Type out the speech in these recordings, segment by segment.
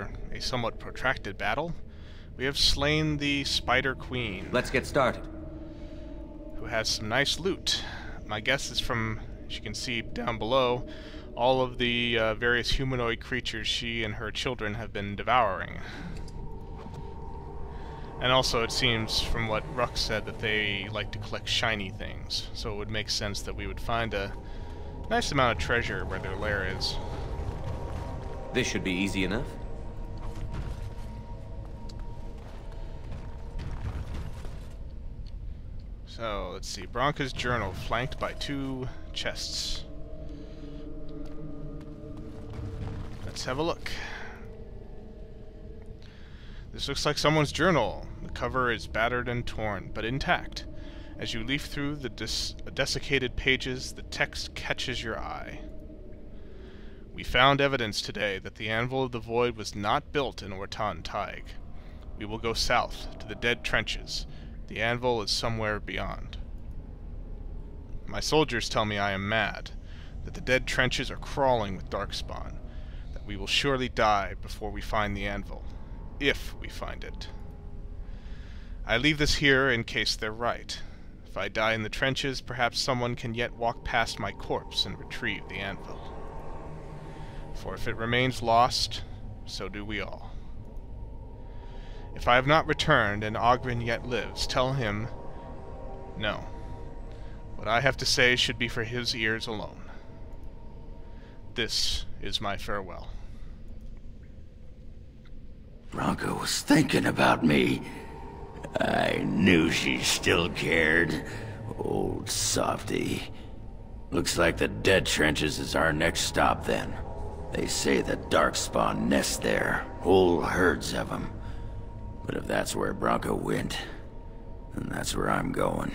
after a somewhat protracted battle, we have slain the Spider Queen. Let's get started. Who has some nice loot. My guess is from, as you can see down below, all of the various humanoid creatures she and her children have been devouring. And also it seems from what Ruck said that they like to collect shiny things, so it would make sense that we would find a nice amount of treasure where their lair is. This should be easy enough. So, let's see. Branka's journal, flanked by 2 chests. Let's have a look. This looks like someone's journal. The cover is battered and torn, but intact. As you leaf through the desiccated pages, the text catches your eye. We found evidence today that the Anvil of the Void was not built in Ortan Taig. We will go south, to the Dead Trenches. The Anvil is somewhere beyond. My soldiers tell me I am mad, that the Dead Trenches are crawling with Darkspawn, that we will surely die before we find the Anvil, if we find it. I leave this here in case they're right. If I die in the trenches, perhaps someone can yet walk past my corpse and retrieve the Anvil. For if it remains lost, so do we all. If I have not returned and Ogren yet lives, tell him, no. What I have to say should be for his ears alone. This is my farewell. Branka was thinking about me. I knew she still cared. Old softy. Looks like the Dead Trenches is our next stop then. They say that Darkspawn nest there, whole herds of them. But if that's where Branka went, then that's where I'm going.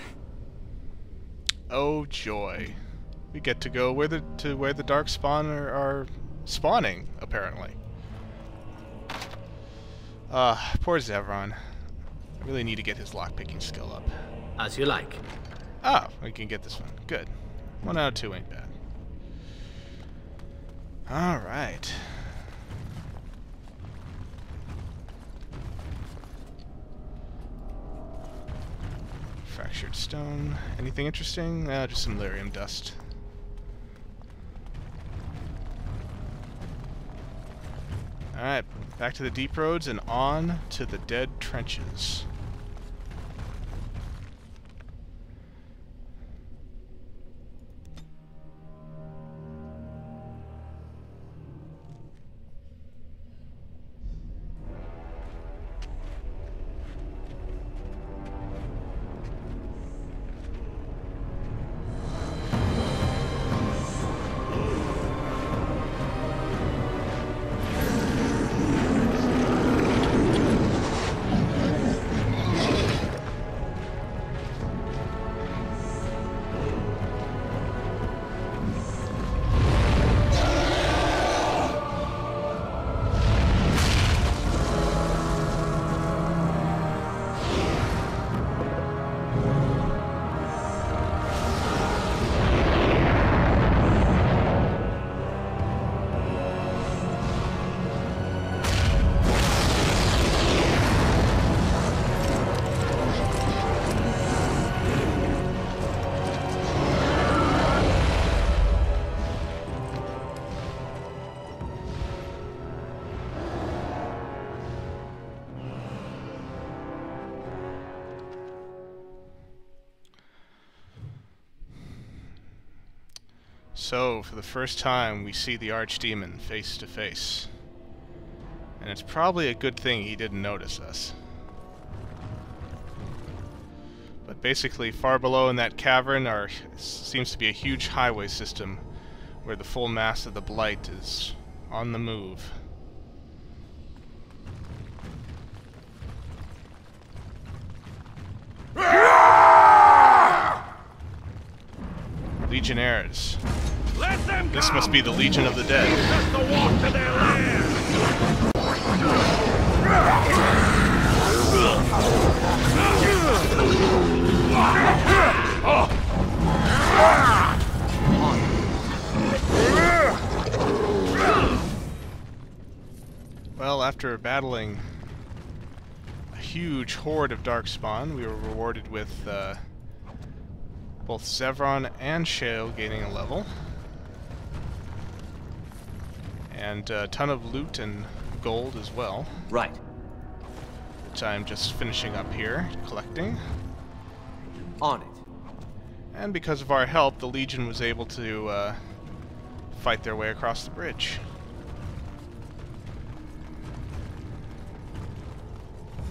Oh joy. We get to go where the Darkspawn are spawning, apparently. Poor Zevron. I really need to get his lockpicking skill up. As you like. Oh, we can get this one. Good. 1 out of 2 ain't bad. Alright. Fractured stone. Anything interesting? Just some lyrium dust. Alright, back to the deep roads and on to the Dead Trenches. So, for the first time, we see the Archdemon face to face. And it's probably a good thing he didn't notice us. But basically, far below in that cavern seems to be a huge highway system where the full mass of the Blight is on the move. Legionnaires. This must be the Legion of the Dead. Just to walk to their lair. Well, after battling a huge horde of darkspawn, we were rewarded with both Zevron and Shale gaining a level. And a ton of loot and gold as well. Right. Which I'm just finishing up here, collecting. On it. And because of our help, the Legion was able to fight their way across the bridge.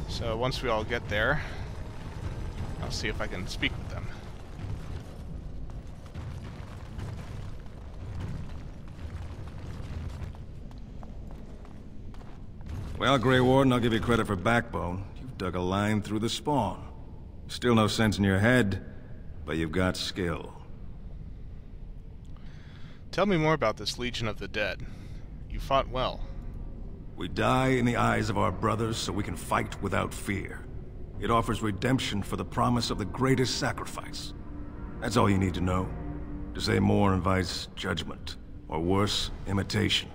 So once we all get there, I'll see if I can speak with them. Well, Grey Warden, I'll give you credit for backbone. You've dug a line through the spawn. Still no sense in your head, but you've got skill. Tell me more about this Legion of the Dead. You fought well. We die in the eyes of our brothers so we can fight without fear. It offers redemption for the promise of the greatest sacrifice. That's all you need to know. To say more invites judgment, or worse, imitation.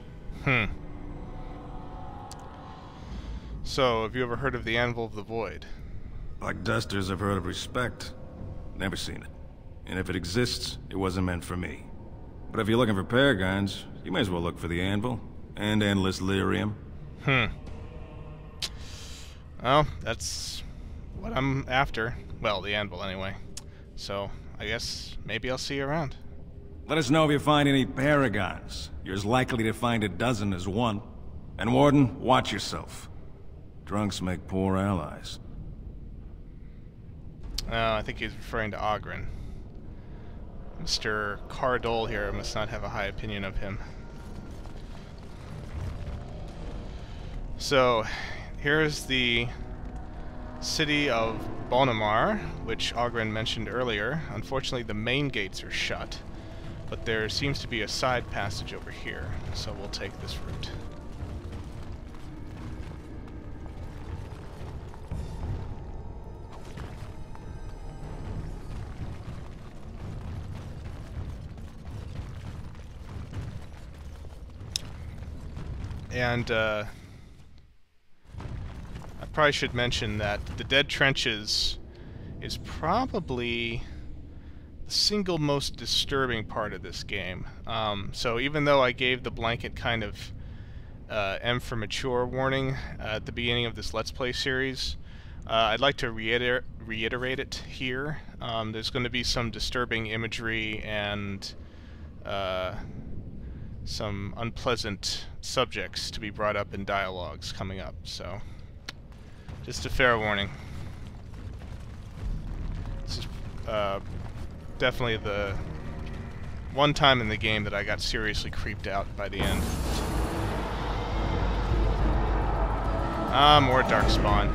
So, have you ever heard of the Anvil of the Void? Like dusters, I've heard of respect. Never seen it. And if it exists, it wasn't meant for me. But if you're looking for paragons, you may as well look for the Anvil. And endless lyrium. Well, that's what I'm after. Well, the Anvil anyway. So, I guess maybe I'll see you around. Let us know if you find any paragons. You're as likely to find a dozen as one. And Warden, watch yourself. Drunks make poor allies. I think he's referring to Ogren. Mr. Cardole here must not have a high opinion of him. So, here's the city of Bonamar, which Ogren mentioned earlier. Unfortunately, the main gates are shut, but there seems to be a side passage over here, so we'll take this route. And, I probably should mention that the Dead Trenches is probably the single most disturbing part of this game. So even though I gave the blanket kind of M for mature warning at the beginning of this Let's Play series, I'd like to reiterate it here. There's going to be some disturbing imagery and some unpleasant subjects to be brought up in dialogues coming up, so just a fair warning. This is definitely the one time in the game that I got seriously creeped out by the end. More darkspawn.